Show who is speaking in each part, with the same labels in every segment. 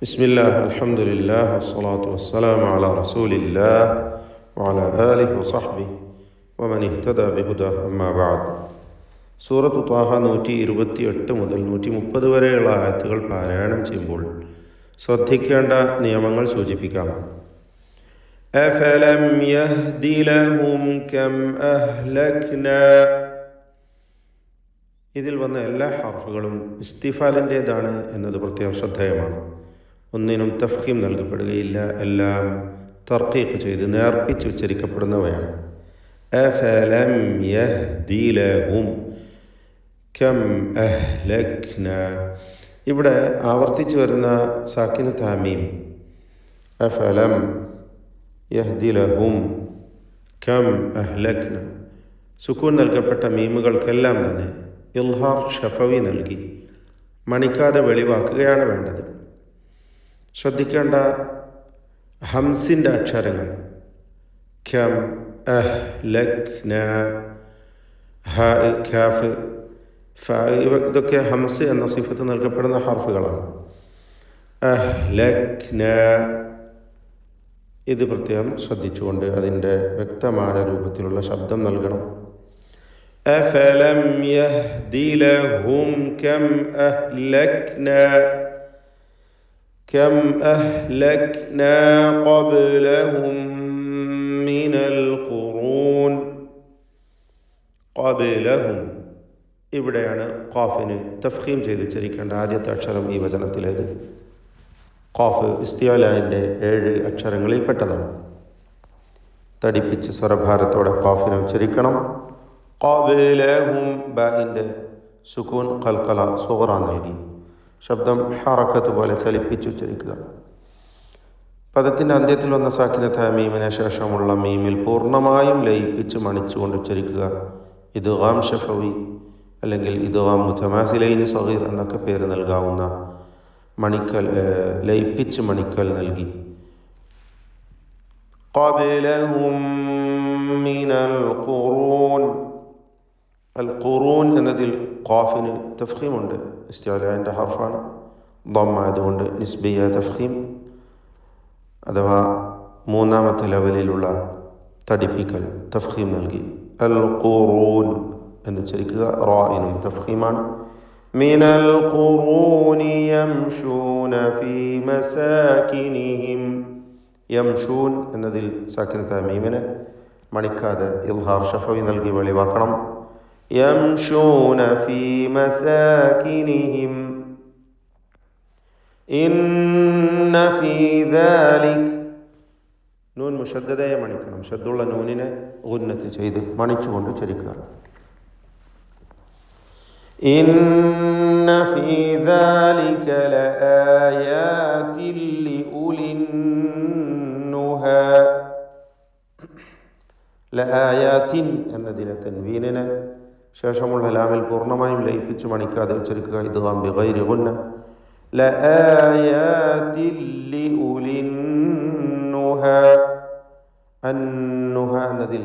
Speaker 1: ബിസ്മില്ലാഹ് അൽഹംദുലില്ലാഹ് വസ്സലാത്തു വസ്സലാമു അലാ റസൂലില്ലാഹ് വഅലാ ആലിഹി വസഹ്ബിഹി വമൻ ഇഹ്തദാ ബിഹുദാഹ് അമ്മാ ബഅദ്. സൂറത്ത് ത്വാഹ 128 മുതൽ 130 വരെയുള്ള ആയത്തുകൾ പാരായണം ചെയ്യുമ്പോൾ ശ്രദ്ധിക്കേണ്ട നിയമങ്ങൾ സൂചിപ്പിക്കാം. അഫലം യഹ്ദി ലഹും കം അഹ്ലക്നാ. ഇതിൽ വന്ന എല്ലാ ഹർഫുകളും ഇസ്തിഫാലിൻ്റേതാണ് എന്നത് പ്രത്യേകം ശ്രദ്ധേയമാണ്. ഒന്നിനും തഫ്ഖീം നൽകപ്പെടുകയില്ല, എല്ലാം തർക്കീഖ് ചെയ്ത് നേർപ്പിച്ച് ഉച്ചരിക്കപ്പെടുന്നവയാണ്. അഫലം യഹ്ദി ലഹും കം അഹ്ലക്നാ. ഇവിടെ ആവർത്തിച്ച് വരുന്ന സാക്കിന് താമീം. അഫലം യഹ്ദി ലഹും കം അഹ്ലക്നാ. സുക്കൂൻ നൽകപ്പെട്ട മീമുകൾക്കെല്ലാം തന്നെ ഇൽഹാർ ഷഫവി നൽകി മണിക്കാതെ വെളിവാക്കുകയാണ് വേണ്ടത്. ശ്രദ്ധിക്കേണ്ട ഹംസിൻ്റെ അക്ഷരങ്ങൾ കം അഹ്ലക്നാ, ഹ, ഖാഫ്, ഫ, ഇതൊക്കെ ഹംസ് എന്ന സിഫത്ത് നൽകപ്പെടുന്ന ഹർഫുകളാണ്. അഹ്ലക്നാ ഇത് പ്രത്യേകം ശ്രദ്ധിച്ചുകൊണ്ട് അതിൻ്റെ വ്യക്തമായ രൂപത്തിലുള്ള ശബ്ദം നൽകണം. അഫലം യഹ്ദി ലഹും കം അഹ്ലക്നാ കം അഹ്ലക്നാ ഖബ്ലഹും മിനൽ ഖുറൂൻ. ഖബ്ലഹും ഇവിടെയാണ് ഖാഫിന് തഫ്ഖീം ചെയ്ത് ഉച്ചരിക്കേണ്ട ആദ്യത്തെ അക്ഷരം ഈ വചനത്തിലേത്. ഖാഫ് ഇസ്തിഅലാൻ്റെ 7 അക്ഷരങ്ങളിൽ പെട്ടതാണ്. തടിപ്പിച്ച് സ്വരഭാരത്തോടെ ഖാഫിനെ ഉച്ചരിക്കണം. ഖബ്ലഹും ബാഇൻ്റെ സുകൂൻ ഖൽഖല സുഗ്റ നൽകി ശബ്ദം ഹറക്കത്ത് പോലെ ചലിപ്പിച്ച് ഉച്ചരിക്കുക. പദത്തിൻ്റെ അന്ത്യത്തിൽ വന്ന സാക്കിനത്ത മീമിന് ശേഷമുള്ള മീമിൽ പൂർണ്ണമായും ലയിപ്പിച്ച് മണിച്ചുകൊണ്ട് ഉച്ചരിക്കുക. ഇദ്ഗാം ഷഫവി അല്ലെങ്കിൽ ഇദ്ഗാം മുതമാസിലൈനി സഗീർ എന്നൊക്കെ പേര് നൽകാവുന്ന മണിക്കൽ, ലയിപ്പിച്ച് മണിക്കൽ നൽകി. ഖബ്ലഹും മിനൽ ഖുറൂൻ. അൽ ഖുറൂൻ എന്നതിൽ ഖാഫിന് തഫ്ഖീമുണ്ട്. ഇസ്തിഅലാൻ്റെ ഹർഫാണ്. ദമ്മ ആയതുകൊണ്ട് നിസ്ബിയ തഫ്ഖീം അഥവാ മൂന്നാമത്തെ ലെവലിലുള്ള തടിപ്പിക്കൽ തഫ്ഖീം നൽകി. അൽ ഖുറൂൻ എന്ന് ഉച്ചരിക്കുക. റായിനും തഫ്ഖീമാണ്. മിനൽ ഖുറൂനി യംശൂന ഫീ മസാകിനിഹിം. യംശൂൻ എന്നതിൽ സാക്കിനത്ത മീമിനെ മണിക്കാതെ ഇൽഹാർ ഷഫവി നൽകി വെളിവാക്കണം. യംശൂന ഫീ മസാകിനിഹിം ഇന്ന ഫീ ദാലിക്. നൂൻ മുഷദ്ദദയെ മണിക്കണം. ഷദ്ദുള്ള നൂനിനെ ഗുന്നത്ത് ചെയ്ത് മണിച്ചുകൊണ്ട് ഉച്ചരിക്കുക. ഇന്ന ഫീ ദാലിക ലആയാതിൻ ലിഉലിൻ നുഹാ. ലആയാതിൻ എന്നതിലെ തൻവീനിനെ ശേഷമുള്ള ലാമിൽ പൂർണ്ണമായും ലയിപ്പിച്ച് മണിക്കാതെ ഉച്ചരിക്കുക. ഇദ്ഗാം ബിഗൈരി ഗുന്ന. ലആയാതിൻ ലിഉലിൻ നുഹാ. അന്നുഹ എന്നതിൽ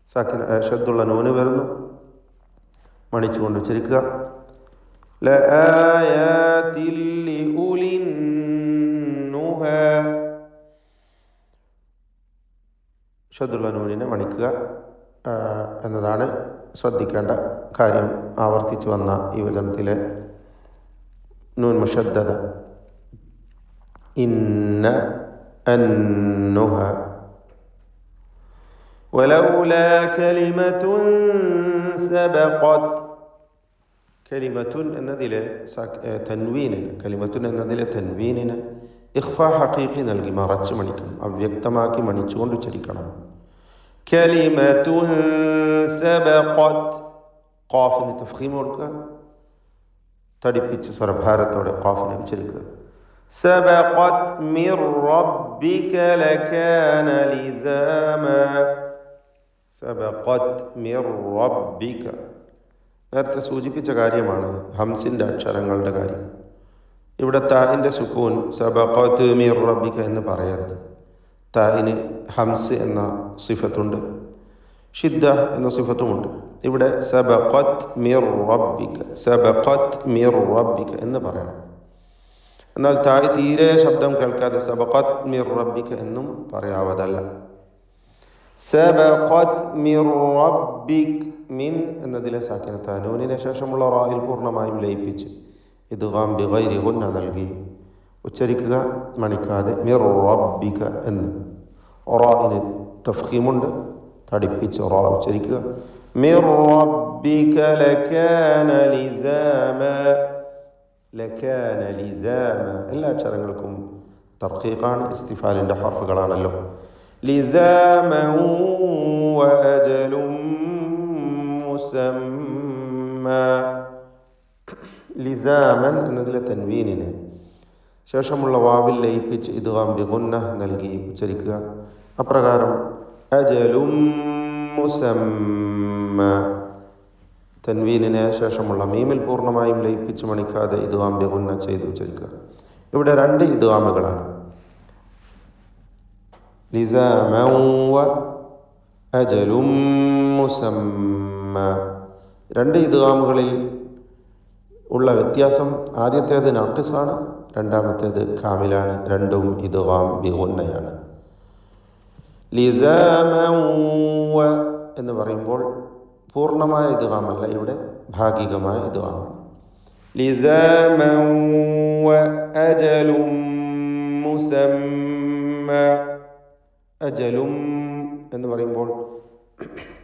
Speaker 1: സാക്കിന ഷദ്ദുള്ള നൂന് വരുന്നു. മണിച്ചുകൊണ്ട് ഉച്ചരിക്കുക. ലആയാതിൻ ലിഉലിൻ നുഹാ. ഷദ്ദുള്ള നൂനിനെ മണിക്കുക എന്നതാണ് ശ്രദ്ധിക്കേണ്ട കാര്യം. ആവർത്തിച്ച് വന്ന ഈ വചനത്തിലെ നൂൻ മുഷദ്ദദ. ഇന്ന അന്നുഹ. വലൗലാ കലിമത്തുൻ സബഖത്. കലിമത്തുൻ എന്നതിലെ തൻവീനിന് കലിമത്തുൻ എന്നതിലെ തൻവീനിന് ഇഖ്ഫാ ഹഖീഖി നൽകി മറച്ച് മണിക്കണം. അവ്യക്തമാക്കി മണിച്ചുകൊണ്ട് ഉച്ചരിക്കണം. കലിമത്തുൻ സബഖത്. ഖാഫിന് തഫ്ഖീം കൊടുക്കുക. തടിപ്പിച്ച് സ്വരഭാരത്തോടെ ഖാഫിനെ ഉച്ചരിക്കുക. സബഖത് മിർ റബ്ബിക ലകാന ലിസാമ. സബഖത് മിർ റബ്ബിക നേരത്തെ സൂചിപ്പിച്ച കാര്യമാണ് ഹംസിൻ്റെ അക്ഷരങ്ങളുടെ കാര്യം. ഇവിടെ താഇൻ്റെ സുക്കൂൻ സബഖത് മിർ റബ്ബിക എന്ന് പറയരുത്. താഇന് ഹംസ് എന്ന സിഫത്തുണ്ട്, ഷിദ്ദ എന്ന സിഫത്തുമുണ്ട്. ഇവിടെ സബഖത് മിർ റബ്ബിക, സബഖത് മിർ റബ്ബിക എന്ന് പറയണം. എന്നാൽ തായ് തീരെ ശബ്ദം കേൾക്കാതെ സബഖത് മിർ റബ്ബിക എന്നും പറയാവതല്ല. സബഖത് മിർ റബ്ബിക്, മിൻ എന്നതിലെ സാക്കിനത്ത നൂനിന് ശേഷമുള്ള റായിൽ പൂർണ്ണമായും ലയിപ്പിച്ച് ഇദ്ഗാം ബിഗൈരി ഗുന്ന നൽകി ഉച്ചരിക്കുക, മണിക്കാതെ മിർ റബ്ബിക എന്ന്. റായിന് തഫ്ഖീമുണ്ട്, തടിപ്പിച്ച് റാ ഉച്ചരിക്കുക. മിർ റബ്ബിക ലകാന ലിസാമ, ലകാന ലിസാമ എല്ലാ അക്ഷരങ്ങൾക്കും തർഖീഖാണ്, ഇസ്തിഫാലിൻ്റെ ഹർഫുകളാണല്ലോ. ലിസാമൻ വഅജലും മുസമ്മ, ലിസാമൻ എന്നതിലെ തൻവീനിന് ശേഷമുള്ള വാവിൽ ലയിപ്പിച്ച് ഇദ്ഗാം ബിഗുന്ന നൽകി ഉച്ചരിക്കുക. അപ്രകാരം അജലും മുസമ്മ, തൻവീനിന് ശേഷമുള്ള മീമിൽ പൂർണ്ണമായും ലയിപ്പിച്ച് മണിക്കാതെ ഇദ്ഗാം ബിഗുന്ന ചെയ്ത് ഉച്ചരിക്കുക. ഇവിടെ രണ്ട് ഇദ്ഗാമുകളാണ്, ലിസാമൻ വ അജലും മുസമ്മ. രണ്ട് ഇദ്ഗാമുകളിൽ ഉള്ള വ്യത്യാസം, ആദ്യത്തേത് നാഖിസാണ്, രണ്ടാമത്തേത് കാമിലാണ്. രണ്ടും ഇദ്ഗാം ബിഗുന്നയാണ്. ലിസാമൻ വ എന്ന് പറയുമ്പോൾ പൂർണ്ണമായ ഇദ്ഗാമല്ല, ഇവിടെ ഭാഗികമായ ഇദ്ഗാമാണ്. ലിസാമൻ വ അജലും മുസമ്മ, അജലും എന്ന് പറയുമ്പോൾ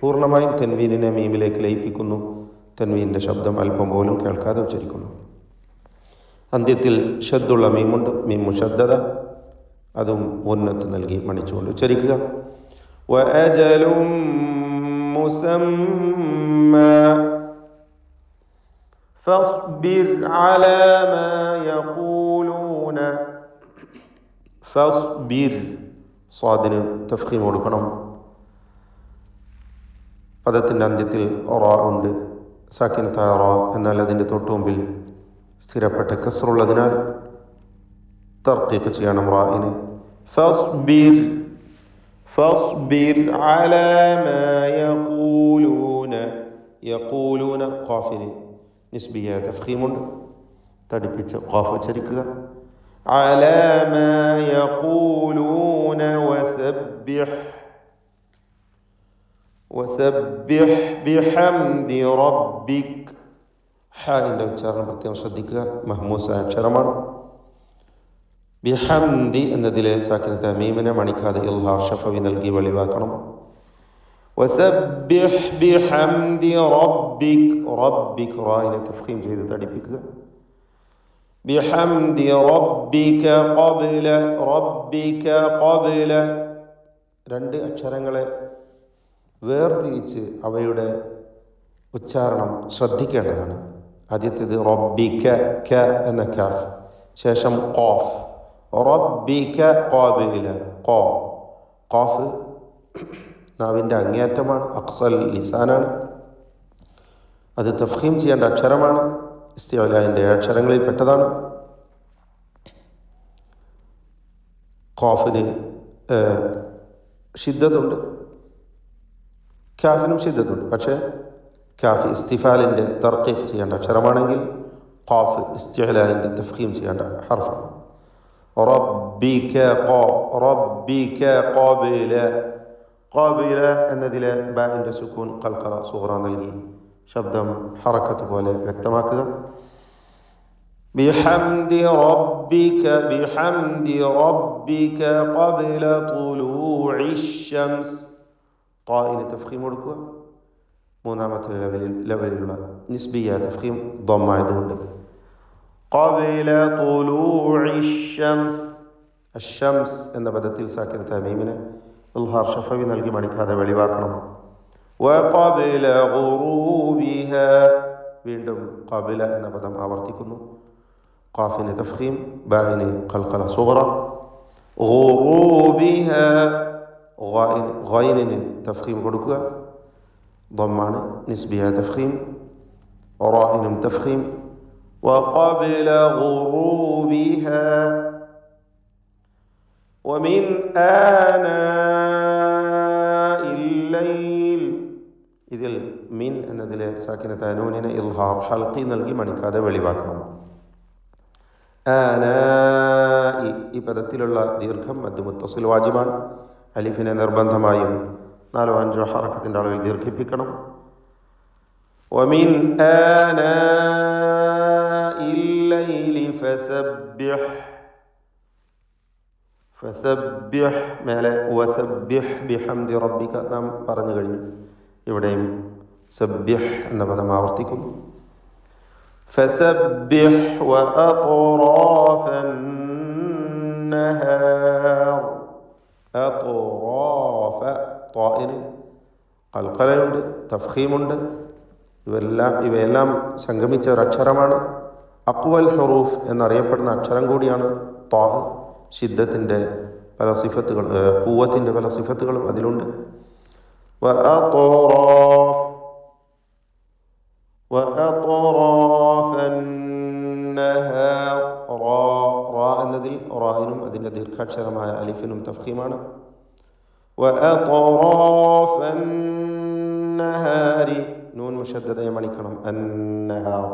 Speaker 1: പൂർണ്ണമായും തൻവീനിനെ മീമിലേക്ക് ലയിപ്പിക്കുന്നു. തൻവീനിൻ്റെ ശബ്ദം അല്പം പോലും കേൾക്കാതെ ഉച്ചരിക്കുന്നു. അന്ത്യത്തിൽ ഷദ്ദുള്ള മീമുണ്ട്, മീം മുഷദ്ദദ, അതും ഉന്നത്ത് നൽകി മണിച്ചുകൊണ്ട് ഉച്ചരിക്കുക. വഅജലും മുസമ്മ ഫസ്ബിർ അലാ മാ യഖൂലൂന, ഫസ്ബിർ സ്വാദിന് തഫ്ഖീം കൊടുക്കണം. പദത്തിൻ്റെ അന്ത്യത്തിൽ റാ ഉണ്ട്, സാക്കിനത്തായ റാ, എന്നാൽ അതിൻ്റെ തൊട്ടുമുമ്പിൽ സ്ഥിരപ്പെട്ട കസ്റുള്ളതിനാൽ തർക്കീഖ് ചെയ്യണം റായിനെ. ഫസ്ബിർ, ഫസ്ബിർ അലാ മാ യഖൂലൂന, യഖൂലൂന ഖാഫിന് നിസ്ബിയ തഫ്ഖീമുണ്ട്, തടിപ്പിച്ച് ഖാഫ് ഉച്ചരിക്കുക. അലാ മാ യഖൂലൂന വസബ്ബിഹ്, വസബ്ബിഹ് ബിഹംദി റബ്ബിക്. ഹാഇൻ്റെ ഉച്ചാരണം പ്രത്യേകം ശ്രദ്ധിക്കുക, മഹ്മൂസായ അക്ഷരമാണ്. ബിഹംദി എന്നതിലെ സാക്കിനത്തെ മീമിനെ മണിക്കാതെ ഇൽഹാർ ഷഫവി നൽകി വെളിവാക്കണം. വസബ്ബിഹ് ബിഹംദി റബ്ബിക്, റബ്ബിക് റായിനെ തഫ്ഖീം ചെയ്ത് തടിപ്പിക്കുക. ബിഹംദി റബ്ബിക ഖബ്ല, റബ്ബിക ഖബ്ല രണ്ട് അക്ഷരങ്ങളെ വേർതിരിച്ച് അവയുടെ ഉച്ചാരണം ശ്രദ്ധിക്കേണ്ടതാണ്. ആദ്യത്തേത് റബ്ബിക, ക എന്ന കാഫ്, ശേഷം ഖാഫ്, റബ്ബിക ഖബ്ല, ഖാ. ഖാഫ് നാവിൻ്റെ അങ്ങേയറ്റമാണ്, അഖ്സൽ ലിസാനാണ്, അത് തഫ്ഖീം ചെയ്യേണ്ട അക്ഷരമാണ്, ഇസ്തിഅലാഇൻ്റെ അക്ഷരങ്ങളിൽ പെട്ടതാണ്. ഖാഫിന് ഷിദ്ദത്തുണ്ട്, കാഫിനും ഷിദ്ദത്തുണ്ട്. പക്ഷേ കാഫ് ഇസ്തിഫാലിൻ്റെ തർക്കീഖ് ചെയ്യേണ്ട അക്ഷരമാണെങ്കിൽ ഖാഫ് ഇസ്തിഅലാഇൻ്റെ തഫ്ഖീം ചെയ്യേണ്ട ഹർഫാണ്. റബ്ബിക ഖ, റബ്ബിക ഖബ്ല, ഖബ്ല എന്നതിലെ ബാഇൻ്റെ സുക്കൂൻ ഖൽഖല സുഗ്റ നൽകി ശബ്ദം ഹറക്കത്ത് പോലെ വ്യക്തമാക്കുക. ബിഹംദി റബ്ബിക, ബിഹംദി റബ്ബിക ഖബ്ല തുലൂഇശ് ശംസ്, ഖാഇന് തഫ്ഖീം കൊടുക്കുക. മൂന്നാമത്തെ ലെവലിലുള്ള നിസ്ബിയ തഫ്ഖീം ضمമായതുകൊണ്ട് ഖബ്ല തുലൂഇശ് ശംസ്, അശ്ശംസ് എന്ന പദത്തിൽ സാക്കിനത്തായ മീമിനെ ഇൽഹാർ ഷഫവി നൽകി മണിക്കാതെ വെളിവാക്കണം. വഖബ്ല ഗുറൂബിഹ, വീണ്ടും ഖബ്ല എന്ന പദം ആവർത്തിക്കുന്നു. ഖാഫിന് തഫ്ഖീം, ബാഇന് ഖൽഖല സുഗ്റ. ഗുറൂബിഹ, ഗൈനിന് തഫ്ഖീം കൊടുക്കുക, ضمان നിസ്ബിയ തഫ്ഖീം, റാഇനും തഫ്ഖീം. وقبل غروبها ومن آناء الليل, ഇതിൽ മിൻ എന്നതിലെ സാക്കിനത്തായ നൂനിനെ ഇൽഹാർ ഹൽഖി നൽകി മണിക്കാതെ വെളിവാക്കണം. ആനാ ഈ പദത്തിലുള്ള ദീർഘം മദ് മുത്തസിൽ വാജിബാണ്. അലിഫിനെ നിർബന്ധമായും 4-5 ഹറക്കത്തിൻ്റെ അളവിൽ ദീർഘിപ്പിക്കണം. ومن آناء الليل فسبح മേലെ വസബ്ബിഹ് ബിഹംദി റബ്ബിക നാം പറഞ്ഞു കഴിഞ്ഞു. ഇവിടെയും സബ്ബിഹ് എന്ന പദം ആവർത്തിക്കുന്നു. ഫസബ്ബിഹ് വഅത്റാഫൻ നഹാർ. അത്റാഫ ത്വാഇന് ഖൽഖലയുണ്ട്, തഫ്ഖീമുണ്ട്. ഇവയെല്ലാം സംഗമിച്ച ഒരക്ഷരമാണ്. അഖ്വൽ ഹുറൂഫ് എന്നറിയപ്പെടുന്ന അക്ഷരം കൂടിയാണ് ത്വാ. ശിദ്ദത്തിൻ്റെ പല സിഫത്തുകൾ, ഖുവ്വത്തിൻ്റെ പല സിഫത്തുകളും അതിലുണ്ട്. എന്നതിൽ റായിനും അതിൻ്റെ ദീർഘാക്ഷരമായ അലിഫിനും തഫ്ഖീമാണ്. നൂൻ മുഷദ്ദദയെ മണിക്കണം. അന്നഹാർ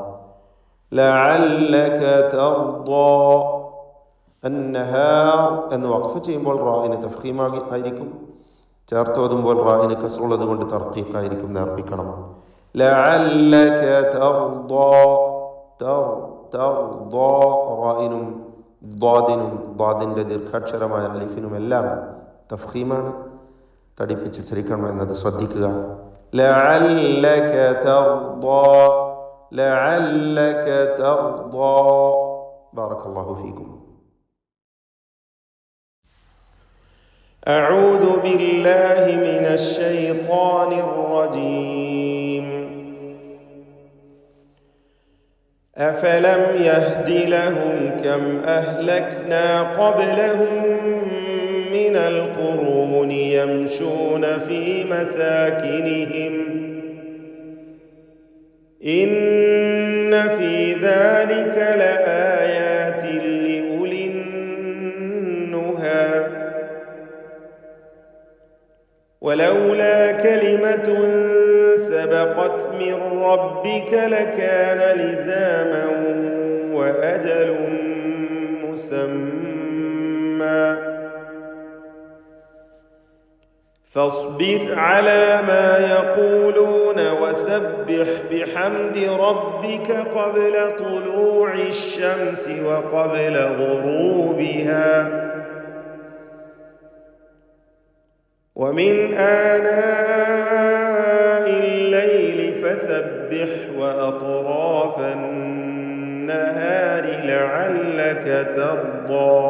Speaker 1: ലഅല്ലക തർദാ. അന്നഹാർ എന്ന് വഖഫ് ചെയ്യുമ്പോൾ റായിന് തഫ്ഖീമാಗಿ ആയിരിക്കും. ചേർത്തോതുമ്പോൾ റായിന് കസ്റുള്ളത് കൊണ്ട് തർക്കീഖായിരിക്കും, നേർപ്പിക്കണം. ലഅല്ലക തർദാ. തർദാ റായിനും ദ്വാദിനും ദ്വാദിൻ്റെ ദീർഘാക്ഷരമായ അലിഫിനും എല്ലാം തഫ്ഖീമാണ്. തടിപ്പിച്ച് ഉച്ചരിക്കണം എന്നത് ശ്രദ്ധിക്കുക. ലഅല്ലക തർദാ. ലഅല്ലക തർദാ. ബാറകല്ലാഹു ഫീക്കും. أعوذ بالله من الشيطان الرجيم. أفلم يهد لهم كم أهلكنا قبلهم من القرون يمشون في مساكنهم إن في ذلك لآيات لأولي النهى ولولا كلمة سبقت من ربك لكان لزاما وأجل مسمى فاصبر على ما يقولون وسبح بحمد ربك قبل طلوع الشمس وقبل غروبها ومن آناء الليل فسبح وأطراف النهار لعلك ترضى